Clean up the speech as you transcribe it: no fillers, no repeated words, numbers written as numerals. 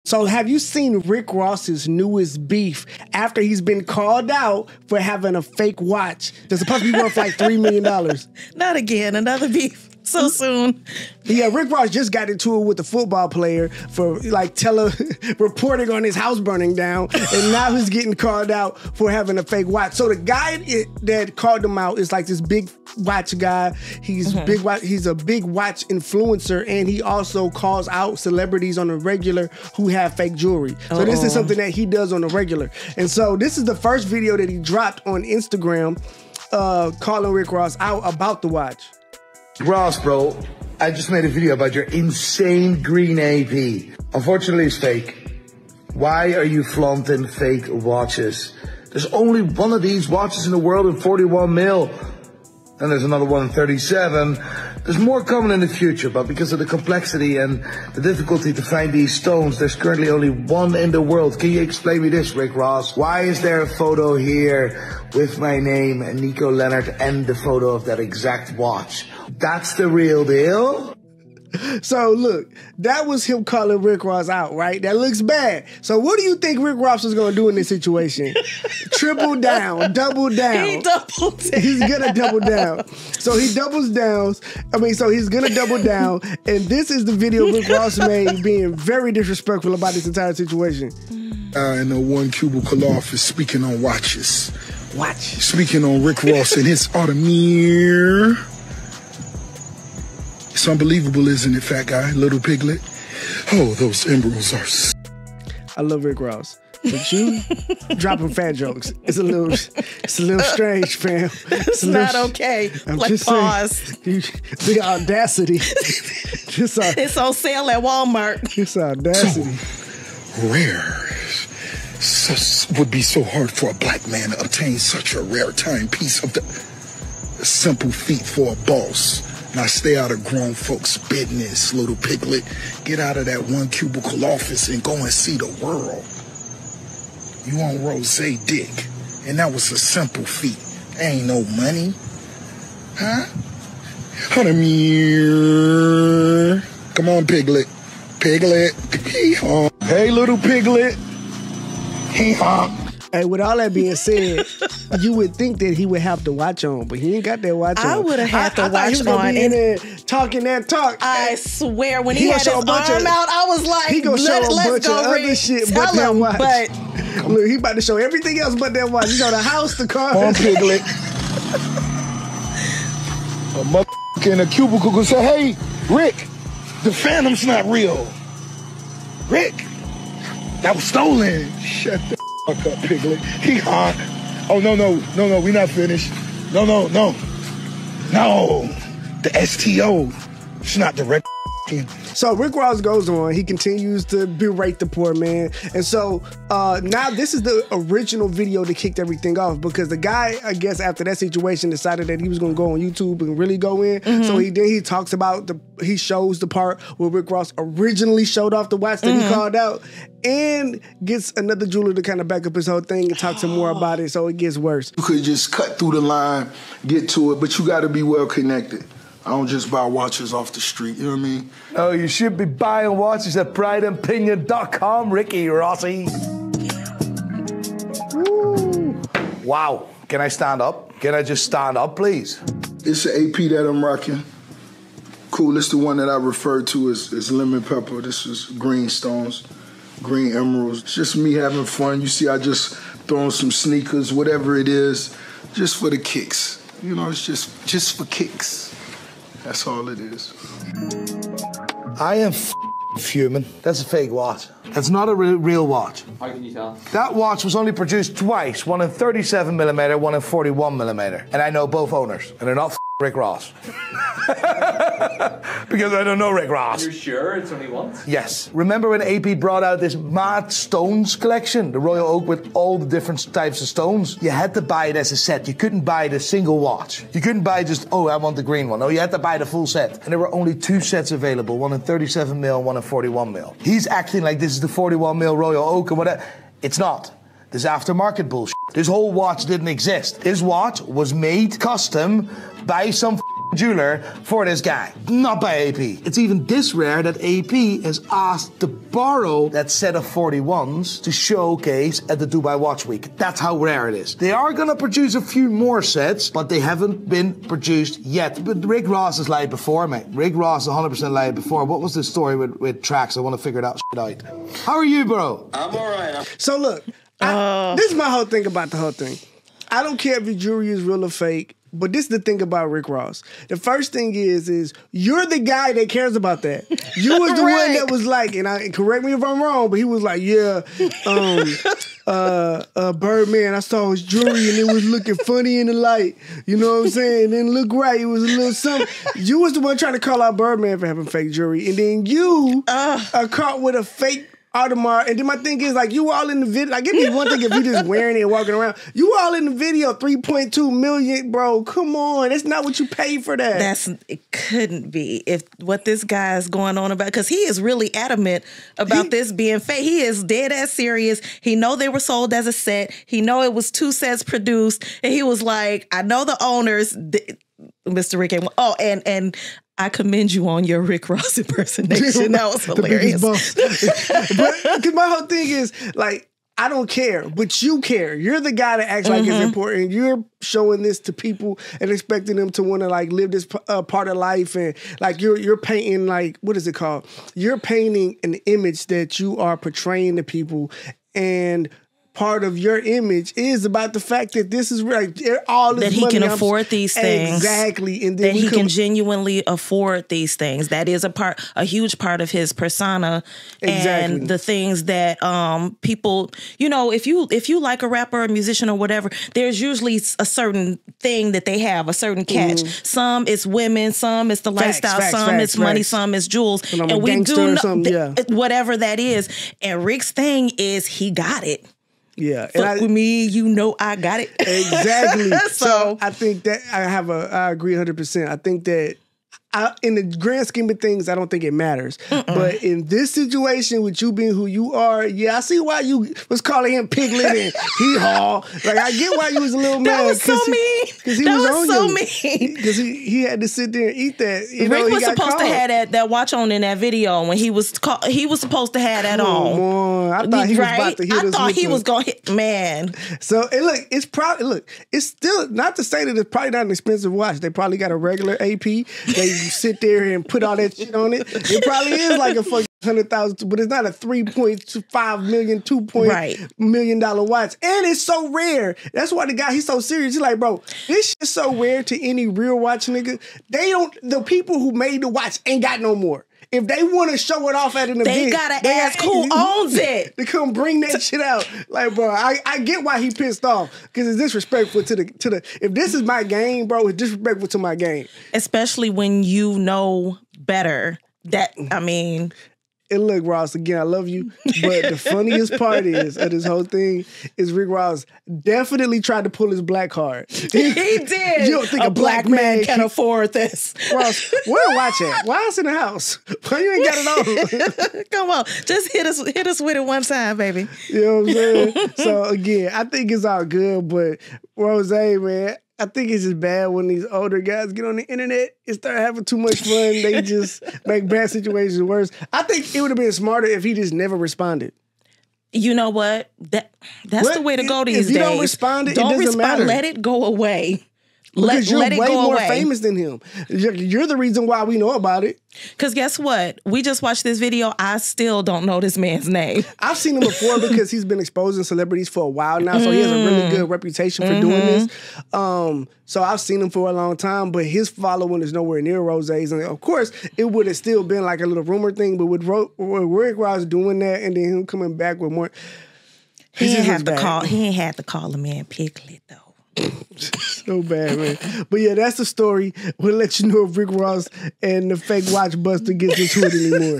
So have you seen Rick Ross's newest beef after he's been called out for having a fake watch that's supposed to be worth like $3 million? Not again, another beef. So soon. Yeah, Rick Ross just got into it with a football player for like reporting on his house burning down, and now he's getting called out for having a fake watch. So the guy that called him out is like this big watch guy. He's He's a big watch influencer, and he also calls out celebrities on the regular who have fake jewelry. So this is something that he does on the regular. And so this is the first video that he dropped on Instagram, calling Rick Ross out about the watch. Ross, bro, I just made a video about your insane green AP. Unfortunately, it's fake. Why are you flaunting fake watches? There's only one of these watches in the world in 41 mil. And there's another one in 37. There's more coming in the future, but because of the complexity and the difficulty to find these stones, there's currently only one in the world. Can you explain me this, Rick Ross? Why is there a photo here with my name, Nico Leonard, and the photo of that exact watch? That's the real deal? So look, that was him calling Rick Ross out, right? That looks bad. So what do you think Rick Ross is going to do in this situation? Triple down, double down. He doubled down. He's going to double down. So he doubles down. So he's going to double down. And this is the video Rick Ross made being very disrespectful about this entire situation. In a one cubicle office speaking on watches. Watch. Speaking on Rick Ross and his Audemars. It's unbelievable, isn't it, fat guy, little piglet? Oh, those emeralds are... I love Rick Ross. But you dropping fat jokes. It's a little strange, fam. It's not okay. I'm like, just pause. Saying, the audacity. It's on sale at Walmart. This audacity. So rare. Would be so hard for a black man to obtain such a rare timepiece of the simple feat for a boss. Now stay out of grown folks' business, little piglet. Get out of that one cubicle office and go and see the world. You on rosé dick, and that was a simple feat. Ain't no money. Huh? Audemars. Come on, piglet. Piglet. Hee-haw. Hey, little piglet. Hee-haw. Hey, with all that being said, you would think that he would have the watch on, but he ain't got that watch on. I would have had the watch he was gonna on. Be in there talking that talk. I swear, when he had his arm out, I was like, he gonna show a bunch of other shit but that watch. But look, he about to show everything else but that watch. You know, the house, the car. Come on, piglet. A mother in a cubicle could say, hey, Rick, the Phantom's not real. Rick, that was stolen. Shut the fuck up, piglet. He hot. Oh, no, we not finished. No. The STO. It's not the red. So Rick Ross goes on. He continues to berate the poor man. And so now this is the original video that kicked everything off, because the guy, I guess, after that situation decided that he was going to go on YouTube and really go in. So he talks about he shows the part where Rick Ross originally showed off the watch that he called out, and gets another jeweler to kind of back up his whole thing and talk some more about it, so it gets worse. You could just cut through the line, get to it, but you got to be well connected. I don't just buy watches off the street, you know what I mean? Oh, you should be buying watches at prideandpinion.com, Ricky Rossi. Woo. Wow. Can I stand up? Can I just stand up, please? It's an AP that I'm rocking. Cool, it's the one that I referred to as lemon pepper. This is green stones, green emeralds. It's just me having fun. You see, I just throwing some sneakers, whatever it is, just for the kicks. You know, it's just for kicks. That's all it is. I am fuming. That's a fake watch. That's not a real watch. How can you tell? That watch was only produced twice, one in 37mm, one in 41mm. And I know both owners, and they're not Rick Ross. Because I don't know Rick Ross. You're sure it's only once? Yes. Remember when AP brought out this mad stones collection? The Royal Oak with all the different types of stones? You had to buy it as a set. You couldn't buy the single watch. You couldn't buy just, oh, I want the green one. No, you had to buy the full set. And there were only 2 sets available, one in 37mm and one in 41mm. He's acting like this is the 41mm Royal Oak and whatever. It's not. This aftermarket bullshit. This whole watch didn't exist. This watch was made custom by some jeweler for this guy, not by AP. It's even this rare that AP has asked to borrow that set of 41s to showcase at the Dubai Watch Week. That's how rare it is. They are gonna produce a few more sets, but they haven't been produced yet. But Rick Ross has lied before, mate. Rick Ross 100% lied before. What was the story with tracks? I want to figure that shit out. How are you, bro? I'm all right. So look, this is my whole thing about the whole thing. I don't care if your jewelry is real or fake. But this is the thing about Rick Ross. The first thing is you're the guy that cares about that. You was the one that was like, and correct me if I'm wrong, but he was like, yeah, Birdman, I saw his jewelry and it was looking funny in the light. You know what I'm saying? It didn't look right. It was a little something. You was the one trying to call out Birdman for having fake jewelry. And then you are caught with a fake Audemars, and then my thing is like you all in the video. Like, give me one thing if you just wearing it and walking around. You all in the video, 3.2 million, bro. Come on, that's not what you paid for that. It couldn't be if what this guy is going on about, because he is really adamant about this being fake. He is dead ass serious. He know they were sold as a set. He know it was 2 sets produced, and he was like, I know the owners, Mr. Rick. Oh, and I commend you on your Rick Ross impersonation. That was hilarious. But cause my whole thing is like, I don't care, but you care. You're the guy that acts like it's important. You're showing this to people and expecting them to want to like live this part of life, and like you're painting, like, what is it called? You're painting an image that you are portraying to people, and part of your image is about the fact that this is like all this that he money can afford these things. Exactly. And then that he can genuinely afford these things. That is a huge part of his persona. Exactly. And the things that people, you know, if you like a rapper or a musician or whatever, there's usually a certain thing that they have, a certain catch. Some it's women, some it's the lifestyle, some it's money, some it's jewels. And we do know whatever that is. And Rick's thing is he got it. Yeah, Fuck with me, you know I got it. Exactly. So I think that I agree 100%. I think that in the grand scheme of things, I don't think it matters. But in this situation, with you being who you are, yeah, I see why you was calling him Piglet and hee-haw. Like, I get why you was a little mad. That was so mean. Because he was so mean. Because he had to sit there and eat that. Rick was supposed to have that watch on in that video when he was supposed to have that on. I thought he was about to hit us. I thought he was going to hit, man. So, and look, it's still, not to say that it's probably not an expensive watch. They probably got a regular AP. They sit there and put all that shit on it. It probably is like a fucking $100,000, but it's not a $3.5 million, $2 million watch. And it's so rare. That's why the guy, he's so serious. He's like, bro, this shit's so rare to any real watch nigga. The people who made the watch ain't got no more. If they want to show it off at an event, they gotta ask who owns it. They come bring that shit out. Like, bro, I get why he pissed off, because it's disrespectful to the. If this is my game, bro, it's disrespectful to my game. Especially when you know better. That, I mean. And look, Ross, again, I love you, but the funniest part is of this whole thing is Rick Ross definitely tried to pull his black card. He did. You don't think a black man can afford this? Ross, where the watch at? Why it's in the house? Why you ain't got it on? Come on, just hit us with it one time, baby. You know what I'm saying? So again, I think it's all good, but Rose, man, I think it's just bad when these older guys get on the internet and start having too much fun. They just make bad situations worse. I think it would have been smarter if he just never responded. You know what? That's the way to go these days. If you don't respond, it doesn't matter. Let it go away. Because you're way more famous than him. You're the reason why we know about it. Because guess what? We just watched this video. I still don't know this man's name. I've seen him before because he's been exposing celebrities for a while now. So he has a really good reputation for doing this. So I've seen him for a long time, but his following is nowhere near Rose's. And of course, it would have still been like a little rumor thing. But with Rick Ross doing that and then him coming back with more. He ain't had to call a man Piglet, though. So bad, man. But yeah, that's the story. We'll let you know if Rick Ross and the fake watch buster gets into it anymore.